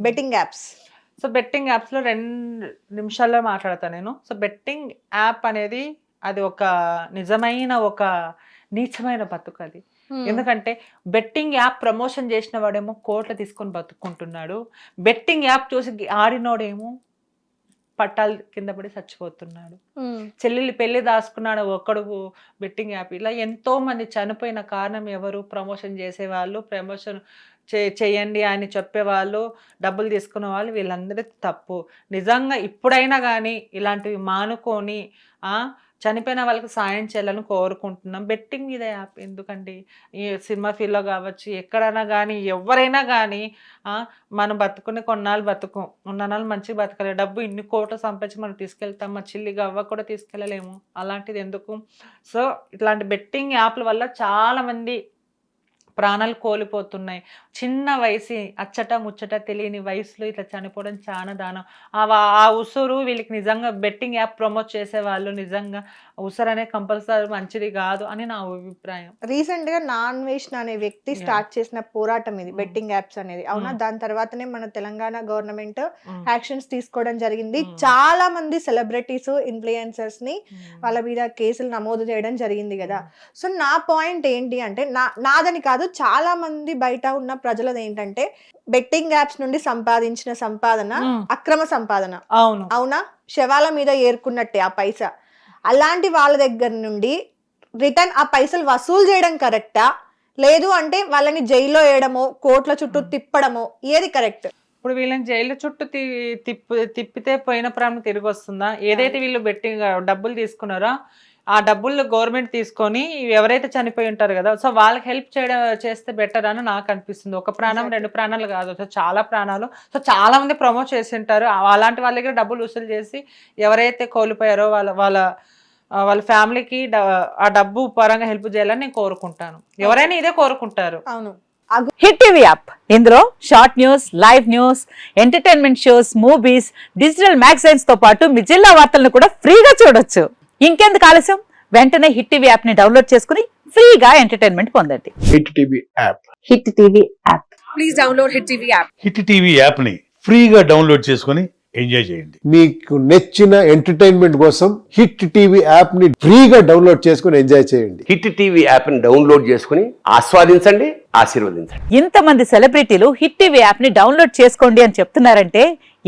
Betting apps. So betting యాప్స్లో 2 నిమిషాల్లో మాట్లాడతాను నేను. సో బెట్టింగ్ యాప్ అనేది అది ఒక నిజమైన ఒక నీచమైన బతుకు అది. ఎందుకంటే బెట్టింగ్ యాప్ ప్రమోషన్ చేసిన వాడేమో కోట్లు తీసుకొని బతుక్కుంటున్నాడు. బెట్టింగ్ యాప్ చూసి ఆడినోడేమో పట్టాలు కింద పడి చచ్చిపోతున్నాడు. చెల్లెలు పెళ్లి దాచుకున్నాడు ఒక్కడు బెట్టింగ్ యాప్. ఇలా ఎంతో మంది చనిపోయిన కారణం ఎవరు? ప్రమోషన్ చేసేవాళ్ళు, ప్రమోషన్ చేయండి అని చెప్పేవాళ్ళు, డబ్బులు తీసుకునే వాళ్ళు, వీళ్ళందరికీ తప్పు. నిజంగా ఇప్పుడైనా కానీ ఇలాంటివి మానుకొని చనిపోయిన వాళ్ళకి సాయం చేయాలని కోరుకుంటున్నాం. బెట్టింగ్ మీద యాప్ ఎందుకండి? ఈ సినిమా ఫీల్డ్లో కావచ్చు, ఎక్కడైనా కానీ, ఎవరైనా కానీ మనం బతుకుని కొన్నాళ్ళు ఉన్ననాళ్ళు మంచిగా బతకలే. డబ్బు ఇన్ని కోట్లు సంపాదించి మనం తీసుకెళ్తాం, మా చిల్లి గవ్వ కూడా తీసుకెళ్ళలేము. అలాంటిది ఎందుకు? సో ఇట్లాంటి బెట్టింగ్ యాప్ల వల్ల చాలామంది ప్రాణాలు కోల్పోతున్నాయి. చిన్న వయసు, అచ్చట ముచ్చట తెలియని వయసులో ఇట్లా చనిపోవడం చాలా దారుణం. ఆ ఉసురు వీళ్ళకి నిజంగా బెట్టింగ్ యాప్ ప్రమోట్ చేసే వాళ్ళు నిజంగా ఉసురు అనేది కంపల్సరీ మంచిది కాదు అని నా అభిప్రాయం. రీసెంట్ గా నాన్ వేషన్ అనే వ్యక్తి స్టార్ట్ చేసిన పోరాటం ఇది బెట్టింగ్ యాప్స్ అనేది. అవునా? దాని తర్వాతనే మన తెలంగాణ గవర్నమెంట్ యాక్షన్స్ తీసుకోవడం జరిగింది. చాలా మంది సెలబ్రిటీస్, ఇన్ఫ్లుయెన్సర్స్ ని వాళ్ళ మీద కేసులు నమోదు చేయడం జరిగింది కదా. సో నా పాయింట్ ఏంటి అంటే, నాదని కాదు, చాలా మంది బయట ఉన్న ప్రజలది ఏంటంటే, బెట్టింగ్ యాప్స్ నుండి సంపాదించిన సంపాదన అక్రమ సంపాదన. అవునా? శవాల మీద ఏరుకున్నట్టే ఆ పైసా. అలాంటి వాళ్ళ దగ్గర నుండి రిటర్న్ ఆ పైసలు వసూలు చేయడం కరెక్టా, లేదు అంటే వాళ్ళని జైల్లో వేయడమో, కోట్ల చుట్టూ తిప్పడమో, ఏది కరెక్ట్? ఇప్పుడు వీళ్ళని జైలు చుట్టూ తిప్పితే పోయిన ప్రాణం తిరిగి వస్తుందా? ఏదైతే వీళ్ళు బెట్టింగ్ డబ్బులు తీసుకున్నారో ఆ డబ్బులు గవర్నమెంట్ తీసుకొని ఎవరైతే చనిపోయి ఉంటారు కదా, సో వాళ్ళకి హెల్ప్ చేస్తే బెటర్ అని నాకు అనిపిస్తుంది. ఒక ప్రాణం 2 ప్రాణాలు కాదు, సో చాలా ప్రాణాలు. సో చాలా మంది ప్రమోట్ చేసి ఉంటారు. అలాంటి వాళ్ళ దగ్గర డబ్బులు వసూలు చేసి ఎవరైతే కోల్పోయారో వాళ్ళ ఫ్యామిలీకి ఆ డబ్బు పరంగా హెల్ప్ చేయాలని నేను కోరుకుంటాను. ఎవరైనా ఇదే కోరుకుంటారు. అవును. హిట్ టీవీ యాప్, ఇందులో short news, live news, entertainment shows, movies, digital magazines తో పాటు మీ జిల్లా వార్తలను కూడా ఫ్రీగా చూడొచ్చు. ఇంకెందుకు ఆలస్యం? వెంటనే హిట్ టీవీ యాప్ ని డౌన్లోడ్ చేసుకుని ఫ్రీగా ఎంటర్టైన్మెంట్ పొందండి. Hit TV app. Hit TV app. Please download hit TV app. Hit TV app ని ఫ్రీగా డౌన్లోడ్ చేసుకుని ఎంజాయ్ చేయండి. మీకు నచ్చిన ఎంటర్టైన్మెంట్ కోసం హిట్ టీవీ యాప్ ని ఫ్రీగా డౌన్లోడ్ చేసుకుని ఎంజాయ్ చేయండి. హిట్ టీవీ యాప్ ని డౌన్లోడ్ చేసుకుని ఆస్వాదించండి, ఆశీర్వదించండి. ఇంతమంది సెలబ్రిటీలు హిట్ టీవీ యాప్ ని డౌన్లోడ్ చేసుకోండి అని చెప్తున్నారంటే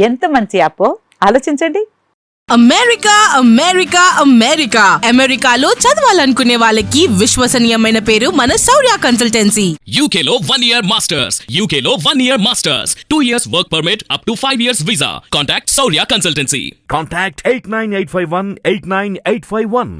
ఎంత మంచి యాప్ ఆలోచించండి. అమెరికా అమెరికా అమెరికా అమెరికాలో చదవాలనుకునే వాళ్ళకి విశ్వసనీయమైన పేరు మన శౌర్య కన్సల్టెన్సీ. UK లో 1 year masters, UK లో 1 year masters, 2 years work permit up to 5 years visa. Contact Shaurya Consultancy. Contact 89851 89851.